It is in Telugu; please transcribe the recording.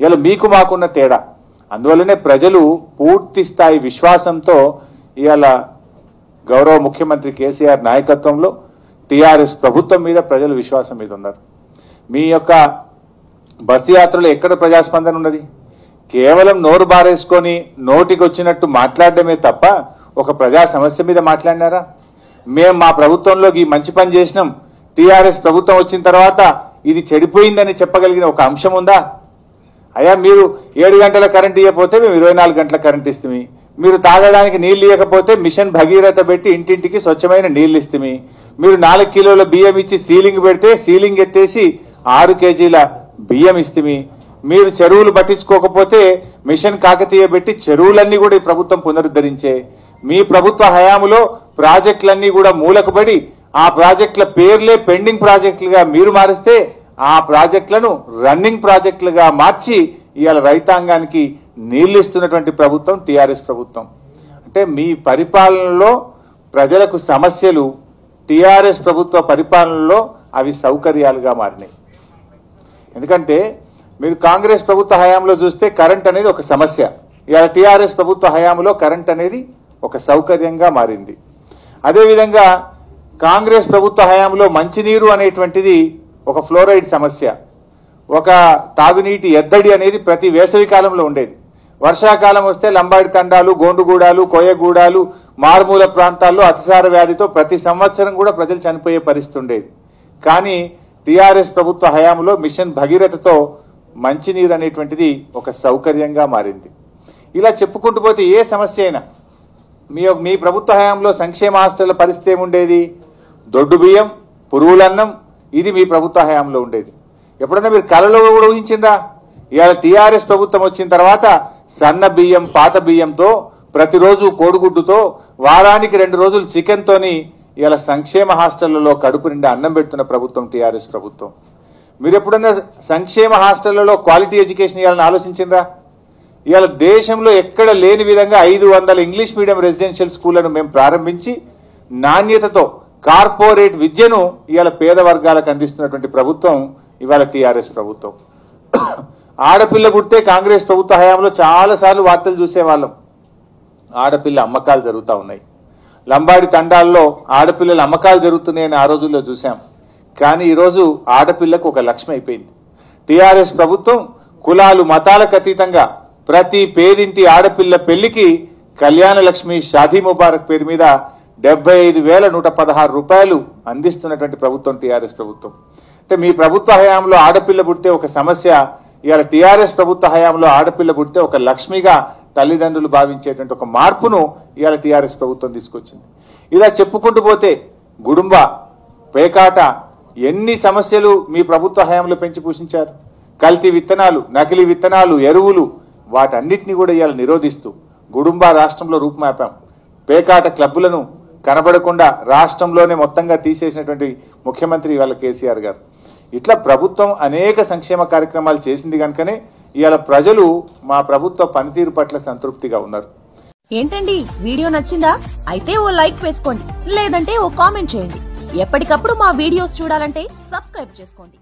ఇలా మీకు మాకున్న తేడా అందువల్లనే ప్రజలు పూర్తి స్థాయి విశ్వాసంతో ఇవాళ గౌరవ ముఖ్యమంత్రి కేసీఆర్ నాయకత్వంలో టీఆర్ఎస్ ప్రభుత్వం మీద ప్రజలు విశ్వాసం మీద ఉన్నారు. మీ యొక్క బస్సు యాత్రలో ఎక్కడ ప్రజాస్పందన ఉన్నది? కేవలం నోరు బారేసుకొని నోటికి వచ్చినట్టు మాట్లాడడమే తప్ప ఒక ప్రజా సమస్య మీద మాట్లాడినారా? మేము మా ప్రభుత్వంలో ఈ మంచి పని చేసినాం, టీఆర్ఎస్ ప్రభుత్వం వచ్చిన తర్వాత ఇది చెడిపోయిందని చెప్పగలిగిన ఒక అంశం ఉందా? అయ్యా మీరు 7 గంటల కరెంట్ ఇవ్వకపోతే మేము 24 గంటల కరెంట్ ఇస్తామి, మీరు తాగడానికి నీళ్లు ఇవ్వకపోతే మిషన్ భగీరథ పెట్టి ఇంటింటికి స్వచ్ఛమైన నీళ్లు ఇస్తామి, మీరు 4 కిలోల బియ్యం ఇచ్చి సీలింగ్ పెడితే సీలింగ్ ఎత్తేసి 6 కేజీల బియ్యం ఇస్తామి, మీరు చెరువులు పట్టించుకోకపోతే మిషన్ కాకతీయ పెట్టి చెరువులన్నీ కూడా ఈ ప్రభుత్వం పునరుద్ధరించే, మీ ప్రభుత్వ హయాములో ప్రాజెక్టులన్నీ కూడా మూలకుబడి ఆ ప్రాజెక్టుల పేర్లే పెండింగ్ ప్రాజెక్టులుగా మీరు మారిస్తే ఆ ప్రాజెక్టులను రన్నింగ్ ప్రాజెక్టులుగా మార్చి ఇవాళ రైతాంగానికి నీళ్లు ఇస్తున్నటువంటి ప్రభుత్వం టీఆర్ఎస్ ప్రభుత్వం. అంటే మీ పరిపాలనలో ప్రజలకు సమస్యలు టీఆర్ఎస్ ప్రభుత్వ పరిపాలనలో అవి సౌకర్యాలుగా మారినాయి. ఎందుకంటే మీరు కాంగ్రెస్ ప్రభుత్వ హయాంలో చూస్తే కరెంట్ అనేది ఒక సమస్య, ఇవాళ టీఆర్ఎస్ ప్రభుత్వ హయాంలో కరెంట్ అనేది ఒక సౌకర్యంగా మారింది. అదేవిధంగా కాంగ్రెస్ ప్రభుత్వ హయాంలో మంచినీరు అనేటువంటిది ఒక ఫ్లోరైడ్ సమస్య, ఒక తాగునీటి ఎద్దడి అనేది ప్రతి వేసవి కాలంలో ఉండేది. వర్షాకాలం వస్తే లంబాడి తండాలు, గోండుగూడాలు, కోయగూడాలు, మారుమూల ప్రాంతాల్లో అతిసార వ్యాధితో ప్రతి సంవత్సరం కూడా ప్రజలు చనిపోయే పరిస్థితి ఉండేది. కానీ టీఆర్ఎస్ ప్రభుత్వ హయాంలో మిషన్ భగీరథతో మంచినీరు అనేటువంటిది ఒక సౌకర్యంగా మారింది. ఇలా చెప్పుకుంటూ పోతే ఏ సమస్య అయినా మీ ప్రభుత్వ హయాంలో సంక్షేమ హాస్టళ్ల పరిస్థితి ఏముండేది? దొడ్డు బియ్యం, పురుగులన్నం, ఇది మీ ప్రభుత్వ హయాంలో ఉండేది. ఎప్పుడన్నా మీరు కలలో కూడా ఊహించిందా? ఇవాళ టీఆర్ఎస్ ప్రభుత్వం వచ్చిన తర్వాత సన్న బియ్యం, పాత బియ్యంతో, ప్రతిరోజు కోడిగుడ్డుతో, వారానికి 2 రోజులు చికెన్తోని ఇవాళ సంక్షేమ హాస్టళ్లలో కడుపు నిండా అన్నం పెడుతున్న ప్రభుత్వం టీఆర్ఎస్ ప్రభుత్వం. మీరు ఎప్పుడన్నా సంక్షేమ హాస్టళ్లలో క్వాలిటీ ఎడ్యుకేషన్ ఇవ్వాలని ఆలోచించిండ్రా? ఇవాళ దేశంలో ఎక్కడ లేని విధంగా 500 ఇంగ్లీష్ మీడియం రెసిడెన్షియల్ స్కూళ్లను మేము ప్రారంభించి నాణ్యతతో కార్పొరేట్ విద్యను ఇవాళ పేద వర్గాలకు అందిస్తున్నటువంటి ప్రభుత్వం ఇవాళ టీఆర్ఎస్ ప్రభుత్వం. ఆడపిల్ల పుడితే కాంగ్రెస్ ప్రభుత్వ హయాంలో చాలాసార్లు వార్తలు చూసేవాళ్ళం, ఆడపిల్ల అమ్మకాలు జరుగుతూ ఉన్నాయి, లంబాడి తండాల్లో ఆడపిల్లల అమ్మకాలు జరుగుతున్నాయని ఆ రోజుల్లో చూసాం. కానీ ఈరోజు ఆడపిల్లకు ఒక లక్ష్యం అయిపోయింది. టీఆర్ఎస్ ప్రభుత్వం కులాలు మతాలకు అతీతంగా ప్రతి పేదింటి ఆడపిల్ల పెళ్లికి కళ్యాణ లక్ష్మి షాదీ ముబారక్ పేరు మీద 75,116 రూపాయలు అందిస్తున్నటువంటి ప్రభుత్వం టీఆర్ఎస్ ప్రభుత్వం. అంటే మీ ప్రభుత్వ హయాంలో ఆడపిల్ల పుడితే ఒక సమస్య, ఇవాళ టీఆర్ఎస్ ప్రభుత్వ హయాంలో ఆడపిల్ల పుడితే ఒక లక్ష్మిగా తల్లిదండ్రులు భావించేటువంటి ఒక మార్పును ఇవాళ టీఆర్ఎస్ ప్రభుత్వం తీసుకొచ్చింది. ఇలా చెప్పుకుంటూ పోతే గుడుంబ, పేకాట, ఎన్ని సమస్యలు మీ ప్రభుత్వ హయాంలో పెంచి పోషించారు. కల్తీ విత్తనాలు, నకిలీ విత్తనాలు, ఎరువులు, వాటన్నిటిని కూడా ఇవాళ నిరోధిస్తూ గుడుంబ రాష్ట్రంలో రూపుమాపాం. పేకాట క్లబ్బులను కనబడకుండా రాష్ట్రంలోనే మొత్తంగా తీసేసినటువంటి ముఖ్యమంత్రి ఇవాళ కేసీఆర్ గారు. ఇట్లా ప్రభుత్వం అనేక సంక్షేమ కార్యక్రమాలు చేసింది కనుకనే ఇవాళ ప్రజలు మా ప్రభుత్వ పనితీరు పట్ల సంతృప్తిగా ఉన్నారు. ఏంటండి వీడియో నచ్చిందా? అయితే ఓ లైక్ వేసుకోండి, లేదంటే ఓ కామెంట్ చేయండి. ఎప్పటికప్పుడు మా వీడియోస్ చూడాలంటే సబ్స్క్రైబ్ చేసుకోండి.